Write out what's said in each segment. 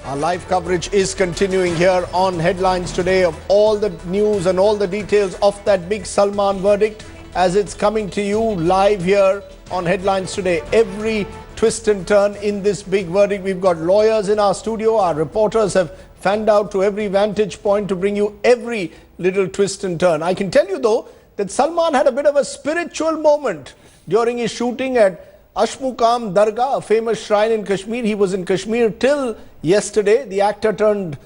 Our live coverage is continuing here on Headlines Today of all the news and all the details of that big Salman verdict as it's coming to you live here on Headlines Today. Every twist and turn in this big verdict. We've got lawyers in our studio. Our reporters have fanned out to every vantage point to bring you every little twist and turn. I can tell you though that Salman had a bit of a spiritual moment during his shooting at Ashmukam Dargah, a famous shrine in Kashmir. He was in Kashmir till yesterday. The actor turned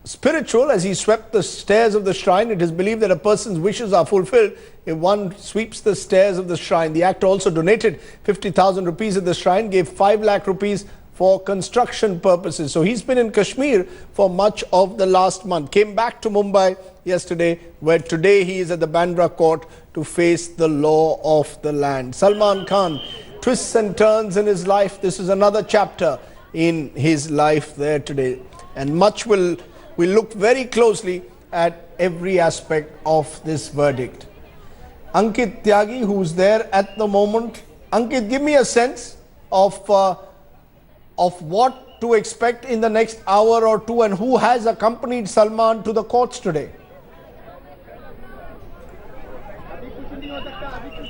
spiritual as he swept the stairs of the shrine. It is believed that a person's wishes are fulfilled if one sweeps the stairs of the shrine. The actor also donated 50,000 rupees at the shrine, gave 5 lakh rupees for construction purposes. So he's been in Kashmir for much of the last month. Came back to Mumbai yesterday, where today he is at the Bandra court to face the law of the land. Salman Khan, twists and turns in his life. This is another chapter in his life there today. And much will look very closely at every aspect of this verdict. Ankit Tyagi, who's there at the moment. Ankit, give me a sense of what to expect in the next hour or two and who has accompanied Salman to the courts today.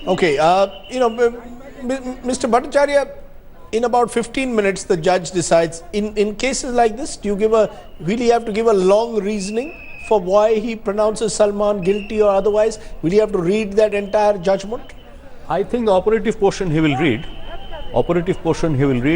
Okay, Mr. Bhattacharya, in about 15 minutes, the judge decides. In cases like this, do you really have to give a long reasoning for why he pronounces Salman guilty or otherwise? Will you have to read that entire judgment? I think the operative portion he will read.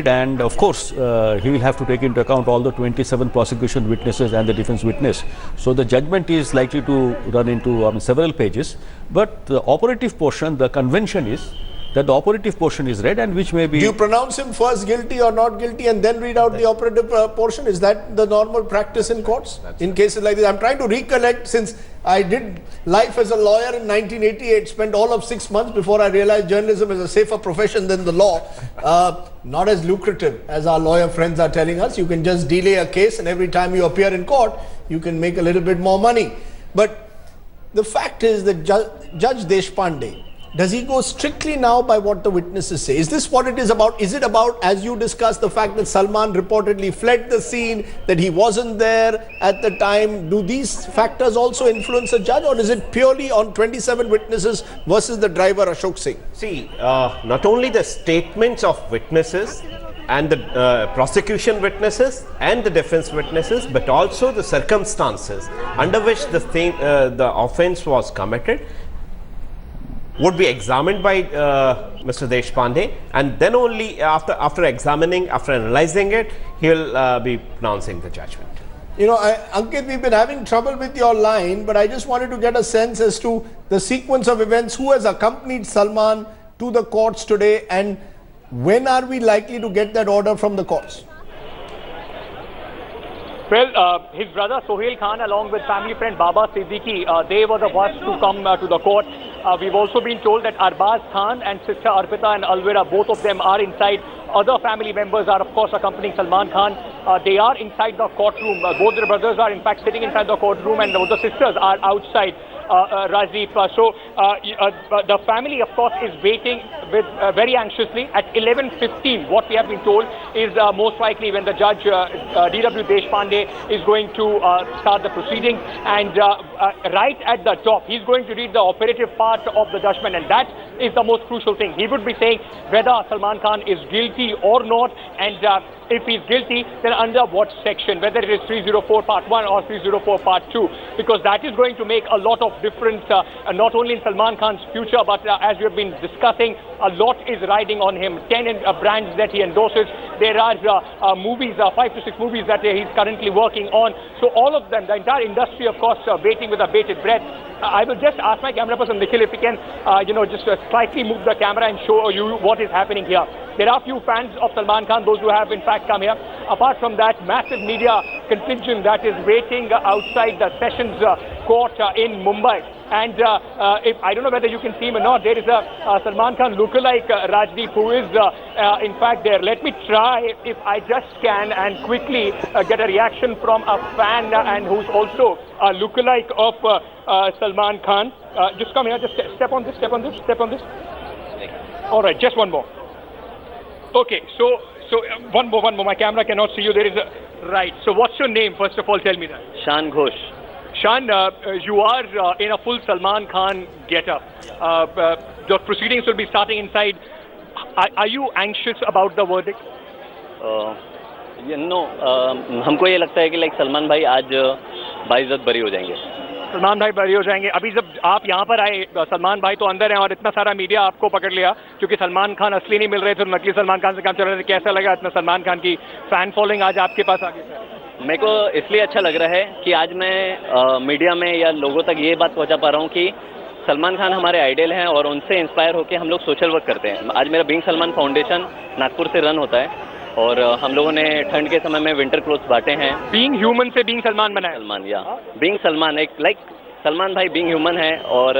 And of course, he will have to take into account all the 27 prosecution witnesses and the defense witness. So the judgment is likely to run into several pages. But the operative portion, the convention is that the operative portion is read and which may be... Do you pronounce him first guilty or not guilty and then read out the operative portion? Is that the normal practice in courts? In cases like this, I'm trying to recollect since I did life as a lawyer in 1988, spent all of 6 months before I realized journalism is a safer profession than the law. Not as lucrative as our lawyer friends are telling us. You can just delay a case and every time you appear in court, you can make a little bit more money. But the fact is that Judge Deshpande, does he go strictly now by what the witnesses say? Is this what it is about? Is it about, as you discussed, the fact that Salman reportedly fled the scene, that he wasn't there at the time? Do these factors also influence a judge, or is it purely on 27 witnesses versus the driver Ashok Singh? See, not only the statements of witnesses and the prosecution witnesses and the defense witnesses, but also the circumstances under which the offense was committed would be examined by Mr. Deshpande, and then only after analyzing it, he will be pronouncing the judgment. You know, Ankit, we've been having trouble with your line, but I just wanted to get a sense as to the sequence of events, who has accompanied Salman to the courts today, and when are we likely to get that order from the courts? Well, his brother Sohail Khan along with family friend Baba Siddiqui, they were the ones to come to the court. We've also been told that Arbaz Khan and sister Arpita and Alvira, both of them are inside. Other family members are of course accompanying Salman Khan. They are inside the courtroom. Both their brothers are in fact sitting inside the courtroom and the sisters are outside. Rajiv. So the family, of course, is waiting with very anxiously. At 11:15, what we have been told is most likely when the judge D.W. Deshpande is going to start the proceedings, and right at the top, he's going to read the operative part of the judgment, and that is the most crucial thing. He would be saying whether Salman Khan is guilty or not, and if he's guilty, then under what section, whether it is 304 part 1 or 304 part 2, because that is going to make a lot of difference, not only in Salman Khan's future, but as we have been discussing, a lot is riding on him. 10 brands that he endorses. There are movies, 5 to 6 movies that he's currently working on. So all of them, the entire industry, of course, waiting with a bated breath. I will just ask my camera person Nikhil if he can, just slightly move the camera and show you what is happening here. There are few fans of Salman Khan, those who have in fact come here. Apart from that, massive media contingent that is waiting outside the Sessions Court in Mumbai. And if I don't know whether you can see him or not, there is a Salman Khan lookalike Rajdeep who is in fact there. Let me try if I just can and quickly get a reaction from a fan and who's also a lookalike of Salman Khan. Just come here, just step on this, step on this, step on this. All right, just one more. Okay, so one more. My camera cannot see you. There is Right. So what's your name? First of all, tell me that. Shan Ghosh. Shan, you are in a full Salman Khan get-up. The proceedings will be starting inside. Are you anxious about the verdict? हमको ये लगता है कि like Salman भाई आज बाइज्जत बरी हो जाएंगे. सलमान भाई बरी हो जाएंगे. अभी जब आप यहाँ पर आए, सलमान भाई तो अंदर हैं और इतना सारा मीडिया आपको पकड़ लिया क्योंकि सलमान खान असली नहीं मिल रहे थे, नकली सलमान खान से काम चल रहे थे. कैसा लगा इतना सलमान खान की फैन फॉलोइंग आज आपके पास आ गई? मेरे को इसलिए अच्छा लग रहा है कि आज मैं मीडिया में या लोगों तक ये बात पहुंचा पा रहा हूँ कि सलमान खान हमारे आइडल हैं और उनसे इंस्पायर होकर हम लोग सोशल वर्क करते हैं. आज मेरा बीइंग सलमान फाउंडेशन नागपुर से रन होता है और हम लोगों ने ठंड के समय में विंटर क्लोथ्स बांटे हैं. बीइंग ह्यूमन से बीइंग सलमान बना है. सलमान या बीइंग सलमान एक लाइक सलमान भाई बीइंग ह्यूमन है और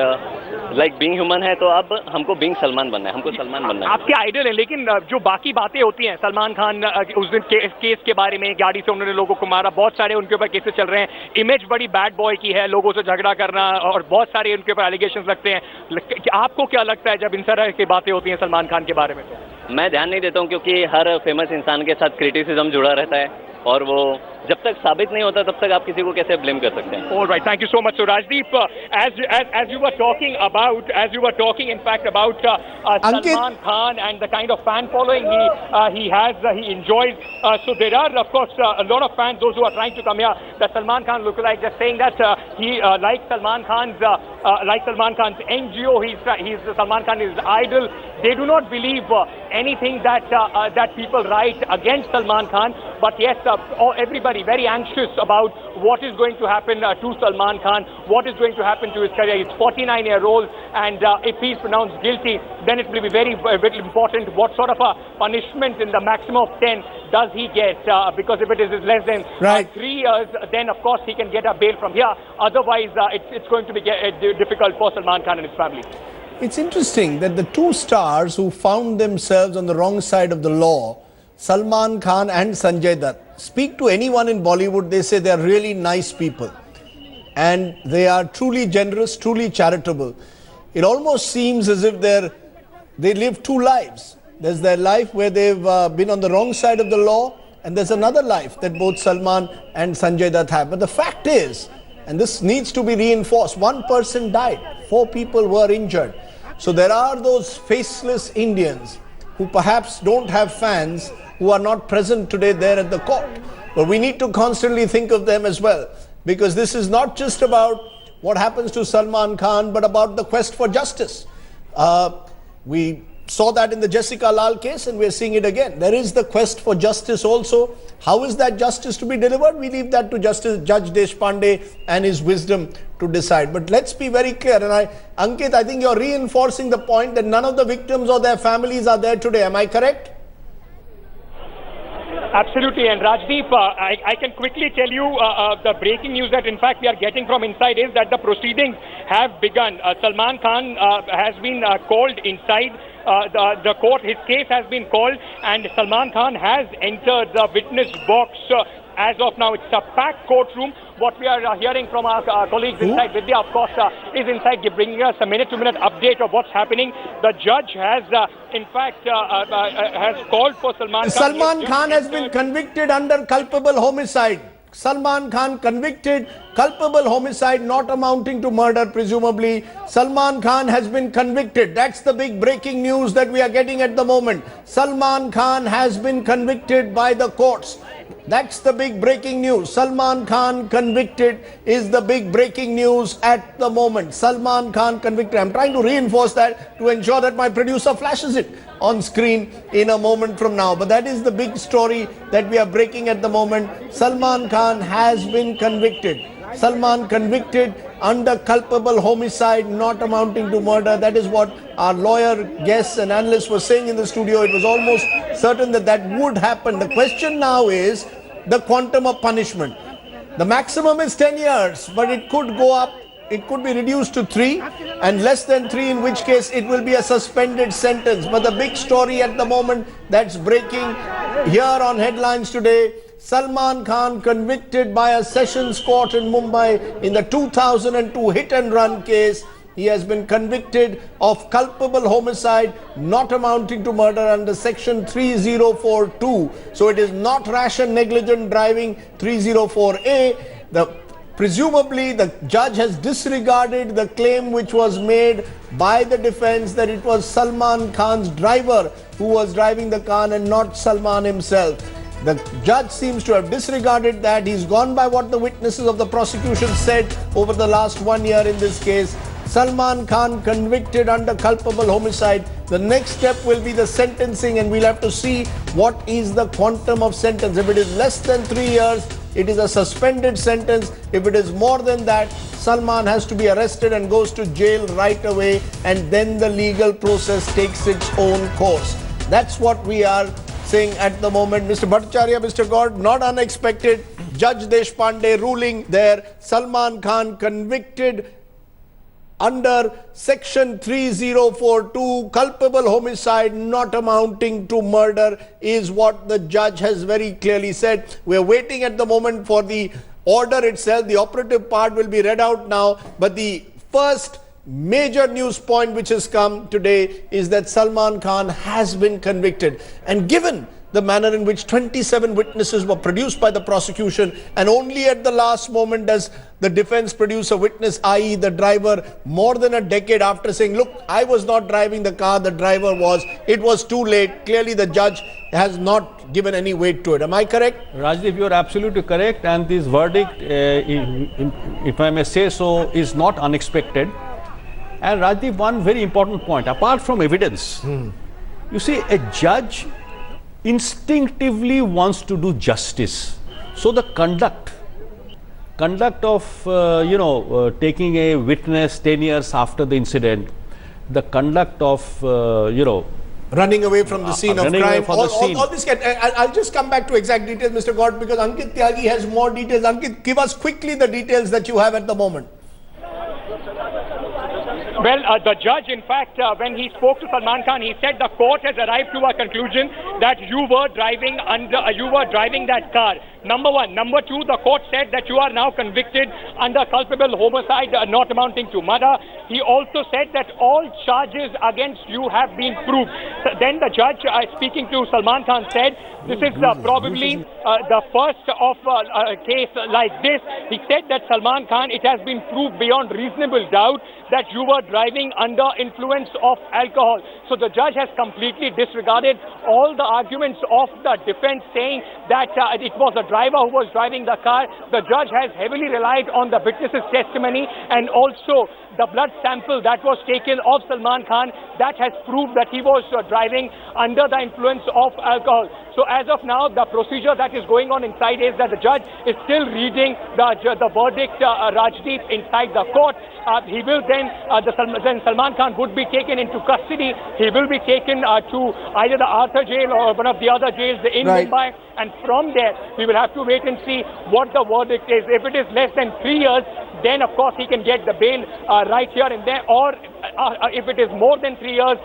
लाइक बीइंग ह्यूमन है तो अब हमको बीइंग सलमान बनना है. हमको सलमान बनना है. आपके आइडल है, लेकिन जो बाकी बातें होती हैं सलमान खान उस दिन केस के बारे में, गाड़ी से उन्होंने लोगों को मारा, बहुत सारे उनके ऊपर केसेस चल रहे हैं. इमेज बड़ी बैड बॉय की है, लोगों से झगड़ा करना और बहुत सारे उनके ऊपर एलिगेशंस लगते हैं. आपको क्या लगता है जब इन तरह की बातें होती हैं सलमान खान के बारे में? मैं ध्यान नहीं देता हूँ क्योंकि हर फेमस इंसान के साथ क्रिटिसिज्म जुड़ा रहता है और वो जब तक साबित नहीं होता तब तक आप किसी को कैसे ब्लेम कर सकते हैं. All right, thank you so much. So Rajdeep, as you were talking in fact about Salman Khan and the kind of fan following he enjoys. So there are of course a lot of fans, those who are trying to come here, the Salman Khan lookalike, just saying that he like Salman Khan's NGO. He's Salman Khan is idol. They do not believe anything that people write against Salman Khan. But yes, everybody very anxious about what is going to happen to Salman Khan, what is going to happen to his career. He's 49-year-old, and if he's pronounced guilty, then it will be very, very important what sort of a punishment in the maximum of 10 does he get. Because if it is less than 3 years, then of course he can get a bail from here. Otherwise, it's going to be difficult for Salman Khan and his family. It's interesting that the two stars who found themselves on the wrong side of the law, Salman Khan and Sanjay Dutt, speak to anyone in Bollywood, they say they are really nice people and they are truly generous, truly charitable. It almost seems as if they live two lives. There's their life where they've been on the wrong side of the law, and there's another life that both Salman and Sanjay Dutt have. But the fact is, and this needs to be reinforced, one person died, 4 people were injured. So there are those faceless Indians who perhaps don't have fans, who are not present today there at the court. But we need to constantly think of them as well, because this is not just about what happens to Salman Khan, but about the quest for justice. We saw that in the Jessica Lal case, and we're seeing it again. There is the quest for justice also. How is that justice to be delivered? We leave that to Judge Deshpande and his wisdom to decide. But let's be very clear, and Ankit, I think you're reinforcing the point that none of the victims or their families are there today. Am I correct? Absolutely, and Rajdeep, I can quickly tell you the breaking news that in fact we are getting from inside is that the proceedings have begun. Salman Khan has been called inside the court. His case has been called, and Salman Khan has entered the witness box. As of now, it's a packed courtroom. What we are hearing from our colleagues inside, Vidya, of course, is inside bringing us a minute-to-minute update of what's happening. The judge has, in fact, has called for Salman Khan. Salman Khan has been convicted under culpable homicide. Salman Khan convicted, culpable homicide not amounting to murder, presumably. Salman Khan has been convicted. That's the big breaking news that we are getting at the moment. Salman Khan has been convicted by the courts. That's the big breaking news. Salman Khan convicted is the big breaking news at the moment. Salman Khan convicted. I'm trying to reinforce that to ensure that my producer flashes it on screen in a moment from now. But that is the big story that we are breaking at the moment. Salman Khan has been convicted. Salman convicted under culpable homicide not amounting to murder. That is what our lawyer, guests and analysts were saying in the studio. It was almost certain that that would happen. The question now is the quantum of punishment. The maximum is 10 years, but it could go up. It could be reduced to 3 and less than 3, in which case it will be a suspended sentence. But the big story at the moment that's breaking here on Headlines Today, Salman Khan convicted by a sessions court in Mumbai in the 2002 hit and run case. he has been convicted of culpable homicide not amounting to murder under section 3042. So it is not rash and negligent driving 304A. Presumably the judge has disregarded the claim which was made by the defense that it was Salman Khan's driver who was driving the car and not Salman himself. The judge seems to have disregarded that. He's gone by what the witnesses of the prosecution said over the last 1 year in this case. Salman Khan convicted under culpable homicide. The next step will be the sentencing, and we'll have to see what is the quantum of sentence. If it is less than 3 years, it is a suspended sentence. If it is more than that, Salman has to be arrested and goes to jail right away, and then the legal process takes its own course. That's what we are saying at the moment. Mr. Bhattacharya, Mr. God, not unexpected. Judge Deshpande ruling there. Salman Khan convicted under section 3042, culpable homicide not amounting to murder is what the judge has very clearly said. We are waiting at the moment for the order itself. The operative part will be read out now, but the first major news point which has come today is that Salman Khan has been convicted. And given the manner in which 27 witnesses were produced by the prosecution, and only at the last moment does the defense produce a witness, i.e. the driver, more than a decade after saying, look, I was not driving the car, the driver was. It was too late. Clearly the judge has not given any weight to it. Am I correct? Rajdeep, you are absolutely correct, and this verdict, if I may say so, is not unexpected. And Rajdeep, one very important point, apart from evidence, you see, a judge instinctively wants to do justice. So the conduct of taking a witness 10 years after the incident, the conduct of running away from the scene of crime, all this. I'll just come back to exact details, Mr. God, because Ankit Tyagi has more details. Ankit, give us quickly the details that you have at the moment. Well, the judge, in fact, when he spoke to Salman Khan, he said the court has arrived to a conclusion that you were driving that car. Number one. Number two, the court said that you are now convicted under culpable homicide not amounting to murder. He also said that all charges against you have been proved. So then the judge, speaking to Salman Khan, said this is probably the first of a case like this. He said that Salman Khan, it has been proved beyond reasonable doubt that you were driving under influence of alcohol. So the judge has completely disregarded all the arguments of the defense, saying that it was the driver who was driving the car. The judge has heavily relied on the witness's testimony, and also the blood sample that was taken of Salman Khan, that has proved that he was driving under the influence of alcohol. So as of now, the procedure that is going on inside is that the judge is still reading the verdict, Rajdeep, inside the court. He will then Salman Khan would be taken into custody. He will be taken to either the Arthur jail or one of the other jails in Mumbai. And from there, we will have to wait and see what the verdict is. If it is less than 3 years, then of course he can get the bail right here and there. Or if it is more than 3 years,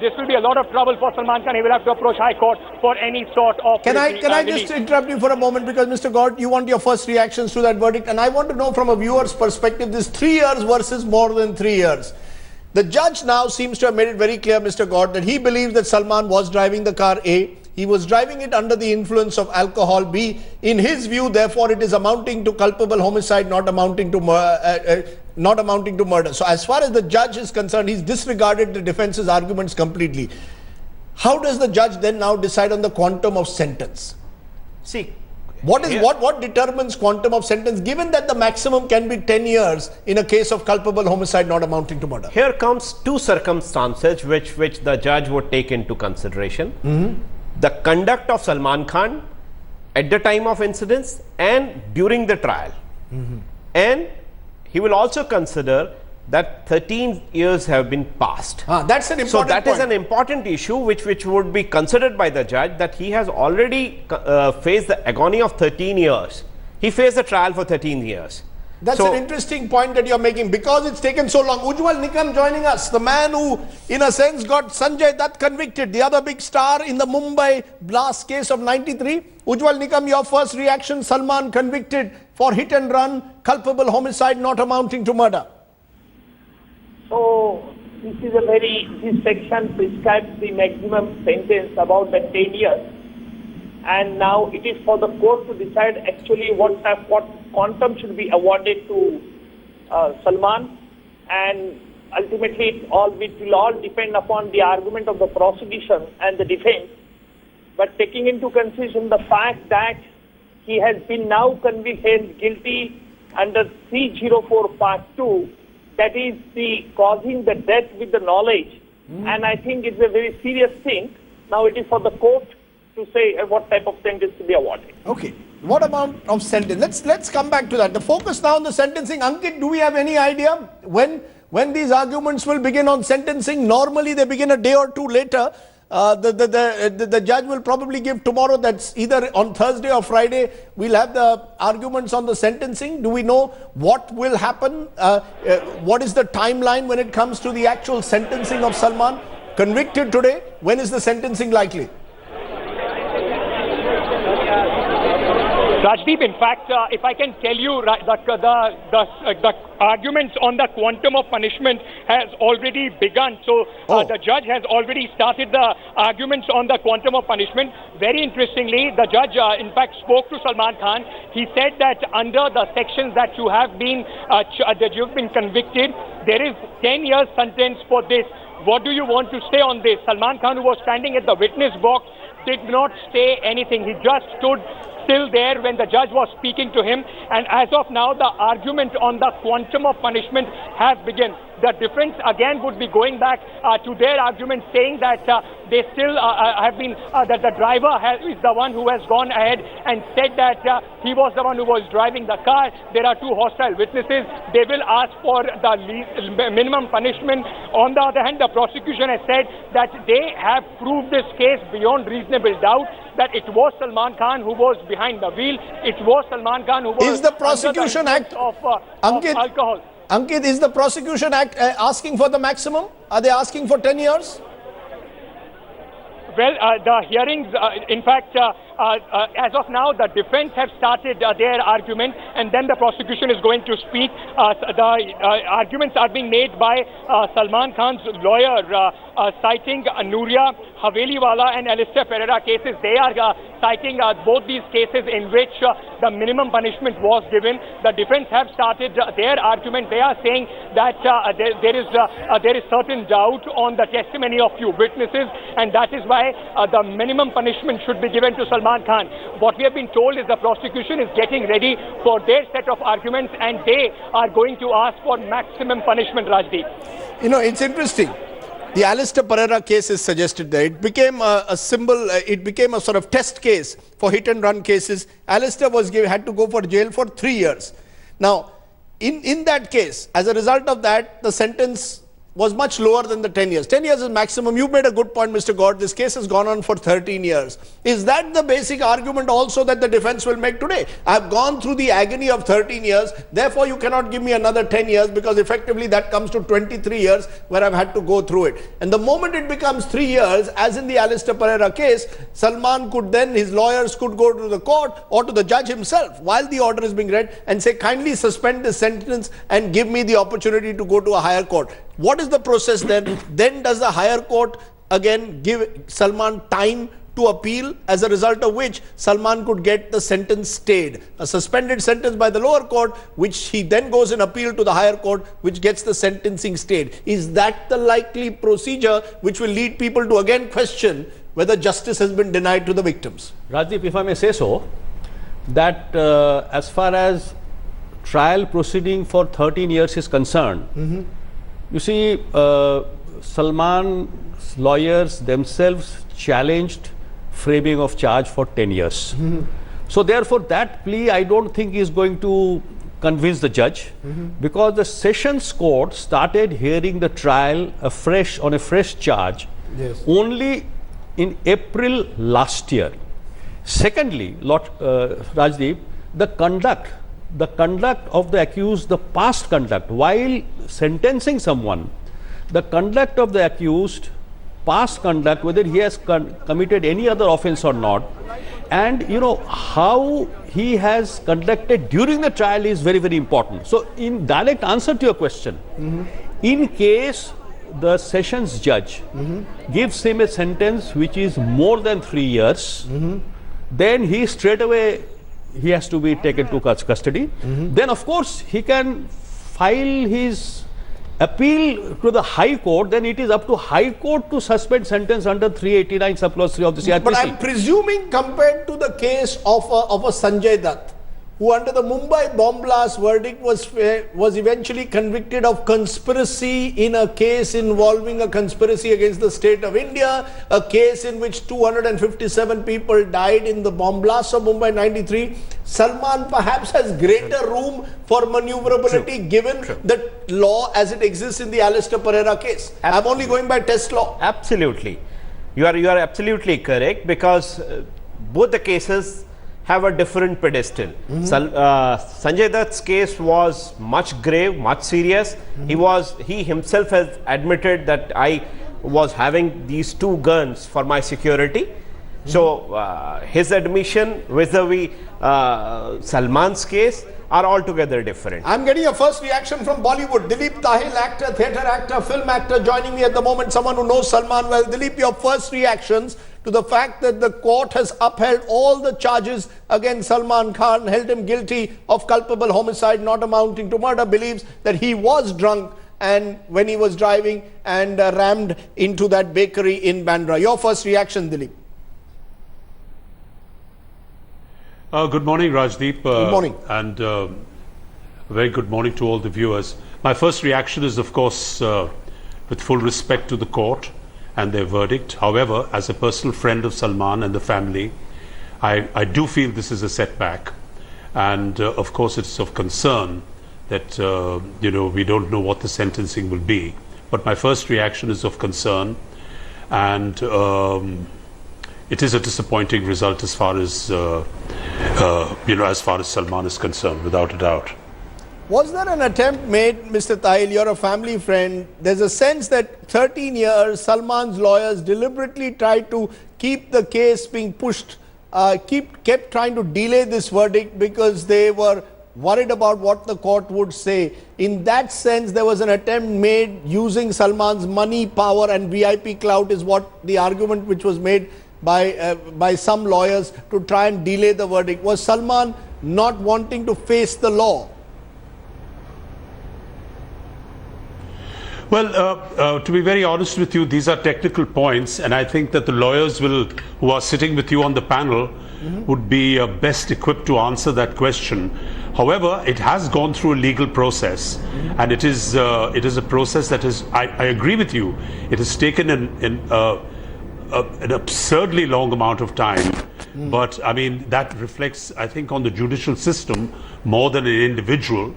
this will be a lot of trouble for Salman Khan. He will have to approach High Court for any sort of... Can I just interrupt you for a moment, because Mr. God, you want your first reactions to that verdict, and I want to know from a viewer's perspective, this 3 years versus more than 3 years. The judge now seems to have made it very clear, Mr. God, that he believes that Salman was driving the car A. He was driving it under the influence of alcohol. B. In his view, therefore, it is amounting to culpable homicide, not amounting to murder. So as far as the judge is concerned, he's disregarded the defense's arguments completely. How does the judge then now decide on the quantum of sentence? See, what determines quantum of sentence, given that the maximum can be 10 years in a case of culpable homicide not amounting to murder? Here comes two circumstances which the judge would take into consideration. The conduct of Salman Khan at the time of incidents and during the trial. And he will also consider that 13 years have been passed. That's an important So that point. is an important issue which would be considered by the judge, that he has already faced the agony of 13 years. He faced the trial for 13 years. That's an interesting point that you're making, because it's taken so long. Ujjwal Nikam joining us, the man who, in a sense, got Sanjay Dutt convicted, the other big star in the Mumbai blast case of 93. Ujjwal Nikam, your first reaction: Salman convicted for hit and run, culpable homicide not amounting to murder. this section prescribes the maximum sentence about the 10 years. And now it is for the court to decide actually what quantum should be awarded to Salman, and ultimately it will all depend upon the argument of the prosecution and the defense. But taking into consideration the fact that he has been now convicted guilty under 304 Part 2, that is causing the death with the knowledge, and I think it's a very serious thing. Now it is for the court to say what type of sentence to be awarded. Okay. What amount of sentence? Let's come back to that. The focus now on the sentencing. Ankit, do we have any idea when these arguments will begin on sentencing? Normally they begin a day or two later. The judge will probably give tomorrow, that's either on Thursday or Friday, we'll have the arguments on the sentencing. Do we know what will happen? What is the timeline when it comes to the actual sentencing of Salman? Convicted today, when is the sentencing likely? Rajdeep, in fact, if I can tell you, the arguments on the quantum of punishment has already begun. So the judge has already started the arguments on the quantum of punishment. Very interestingly, the judge, in fact, spoke to Salman Khan. He said that under the sections that you have been convicted, there is 10 years sentence for this. What do you want to say on this? Salman Khan, who was standing at the witness box, did not say anything. He just stood still there when the judge was speaking to him, and as of now the argument on the quantum of punishment has begun. The defense again would be going back to their argument, saying that they still have been, that the driver is the one who has gone ahead and said that he was the one who was driving the car. There are two hostile witnesses. They will ask for the minimum punishment. On the other hand, the prosecution has said that they have proved this case beyond reasonable doubt, that it was Salman Khan who was behind the wheel. It was Salman Khan who was Is the Prosecution Act of Ankit, alcohol. Ankit, is the Prosecution Act asking for the maximum? Are they asking for 10 years? Well, the hearings, in fact, as of now, the defense have started their argument, and then the prosecution is going to speak. The arguments are being made by Salman Khan's lawyer, citing Nuria Haveliwala and Alistair Pereira cases. They are citing both these cases in which the minimum punishment was given. The defense have started their argument. They are saying that there is certain doubt on the testimony of few witnesses, and that is why the minimum punishment should be given to Salman Khan. What we have been told is the prosecution is getting ready for their set of arguments, and they are going to ask for maximum punishment, Rajdeep. You know, it's interesting. The Alistair Pereira case is suggested there. It became a symbol, it became a sort of test case for hit and run cases. Alistair had to go for jail for 3 years. Now, in that case, as a result of that, the sentence was much lower than the 10 years. 10 years is maximum. You made a good point, Mr. Gaur. This case has gone on for 13 years. Is that the basic argument also that the defense will make today? I've gone through the agony of 13 years, therefore you cannot give me another 10 years, because effectively that comes to 23 years where I've had to go through it. And the moment it becomes 3 years, as in the Alistair Pereira case, Salman could then, his lawyers could go to the court or to the judge himself while the order is being read and say, kindly suspend this sentence and give me the opportunity to go to a higher court. What is the process then? Then does the higher court again give Salman time to appeal, as a result of which Salman could get the sentence stayed? A suspended sentence by the lower court, which he then goes in appeal to the higher court, which gets the sentencing stayed. Is that the likely procedure which will lead people to again question whether justice has been denied to the victims? Rajdeep, if I may say so, that as far as trial proceeding for 13 years is concerned, you see, Salman's lawyers themselves challenged framing of charge for 10 years. So therefore, that plea I don't think is going to convince the judge, because the Sessions Court started hearing the trial afresh on a fresh charge only in April last year. Secondly, Rajdeep, the conduct of the accused, the past conduct, while sentencing someone, the conduct of the accused, past conduct, whether he has committed any other offense or not, and you know how he has conducted during the trial is very, very important. So in direct answer to your question, in case the sessions judge gives him a sentence which is more than 3 years, then he straight away he has to be taken to custody. Then of course he can file his appeal to the High Court. Then it is up to High Court to suspend sentence under 389 subclause 3 of the CRPC. But I'm presuming, compared to the case of a Sanjay Dutt, who under the Mumbai bomb blast verdict was eventually convicted of conspiracy in a case involving a conspiracy against the state of India, a case in which 257 people died in the bomb blast of Mumbai 93. Salman perhaps has greater room for maneuverability given the law as it exists in the Alistair Pereira case. I'm only going by test law. Absolutely. You are absolutely correct, because both the cases have a different pedestal. Sanjay Dutt's case was much grave, much serious. He himself has admitted that I was having these 2 guns for my security. So his admission vis-a-vis Salman's case are altogether different. I'm getting a first reaction from Bollywood. Dilip Tahil, actor, theatre actor, film actor, joining me at the moment, someone who knows Salman well. Dilip, your first reactions to the fact that the court has upheld all the charges against Salman Khan, held him guilty of culpable homicide not amounting to murder, believes that he was drunk and when he was driving and rammed into that bakery in Bandra. Your first reaction, Dilip? Good morning, Rajdeep. Good morning. And very good morning to all the viewers. My first reaction is, of course, with full respect to the court and their verdict. However, as a personal friend of Salman and the family, I do feel this is a setback. And of course, it's of concern that, we don't know what the sentencing will be. But my first reaction is of concern. And it is a disappointing result as far as, as far as Salman is concerned, without a doubt. Was there an attempt made, Mr. Tahil, you're a family friend, there's a sense that 13 years Salman's lawyers deliberately tried to keep the case being pushed, kept trying to delay this verdict because they were worried about what the court would say. In that sense, there was an attempt made using Salman's money, power and VIP clout is what the argument which was made by some lawyers to try and delay the verdict. Was Salman not wanting to face the law? Well, to be very honest with you, these are technical points, and I think that the lawyers who are sitting with you on the panel would be best equipped to answer that question. However, it has gone through a legal process, and it is a process that is, I agree with you, it has taken an absurdly long amount of time. But I mean, that reflects, I think, on the judicial system more than an individual.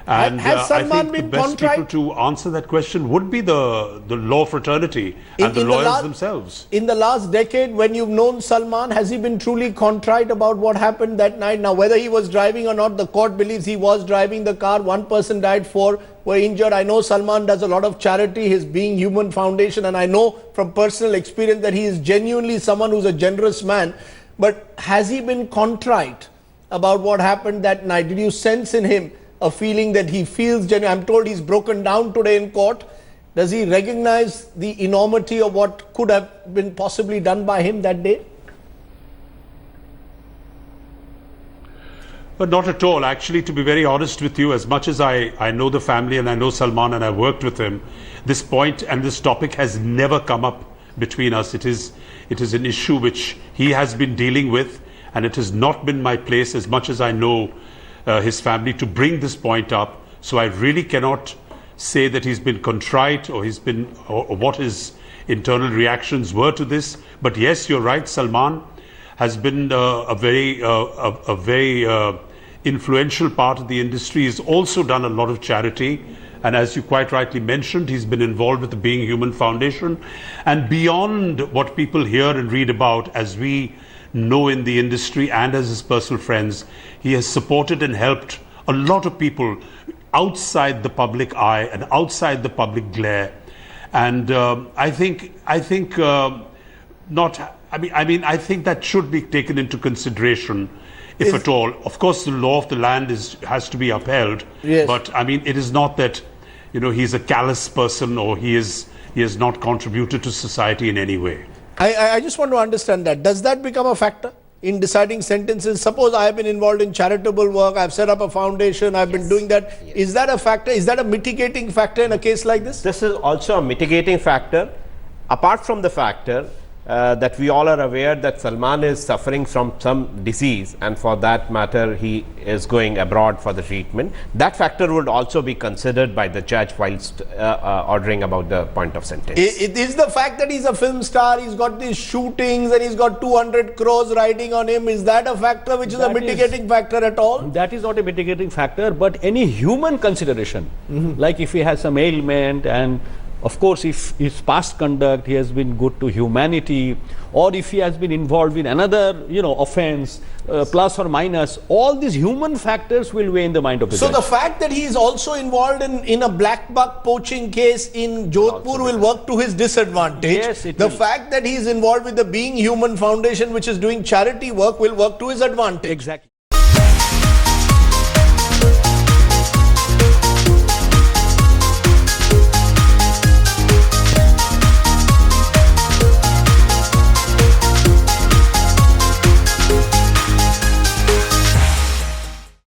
And Has I Salman think the been best people contrite? to answer that question would be the law fraternity and the lawyers themselves. In the last decade, when you've known Salman, has he been truly contrite about what happened that night? Now, whether he was driving or not, the court believes he was driving the car. 1 person died, 4 were injured. I know Salman does a lot of charity, his Being Human Foundation, and I know from personal experience that he is genuinely someone who's a generous man. But has he been contrite about what happened that night? Did you sense in him a feeling that he feels genuine? I'm told he's broken down today in court. Does he recognize the enormity of what could have been possibly done by him that day? But not at all. Actually, to be very honest with you, as much as I know the family and I know Salman and I worked with him, this point and this topic has never come up between us. It is an issue which he has been dealing with, and it has not been my place, as much as I know his family, to bring this point up. So I really cannot say that he's been contrite or what his internal reactions were to this. But yes, you're right, Salman has been a very influential part of the industry. He's also done a lot of charity, and as you quite rightly mentioned, he's been involved with the Being Human Foundation. And beyond what people hear and read about, as we know in the industry and as his personal friends, he has supported and helped a lot of people outside the public eye and outside the public glare. And I think that should be taken into consideration, if at all. Of course, the law of the land has to be upheld. Yes. But I mean, it is not that he's a callous person or he has not contributed to society in any way. I just want to understand that. Does that become a factor in deciding sentences? Suppose I have been involved in charitable work, I've set up a foundation, I've been doing that. Yes. Is that a factor? Is that a mitigating factor in a case like this? This is also a mitigating factor. Apart from the factor that we all are aware that Salman is suffering from some disease, and for that matter he is going abroad for the treatment. That factor would also be considered by the judge whilst ordering about the point of sentence. It is the fact that he's a film star, he's got these shootings and he's got 200 crores riding on him. Is that a factor which is a mitigating factor at all? That is not a mitigating factor, but any human consideration, like if he has some ailment, and of course, if his past conduct, he has been good to humanity, or if he has been involved in another, offense, plus or minus, all these human factors will weigh in the mind of the judge. So the fact that he is also involved in a black buck poaching case in Jodhpur will work to his disadvantage. Yes, it the will. fact that he is involved with the Being Human Foundation, which is doing charity work, will work to his advantage. Exactly.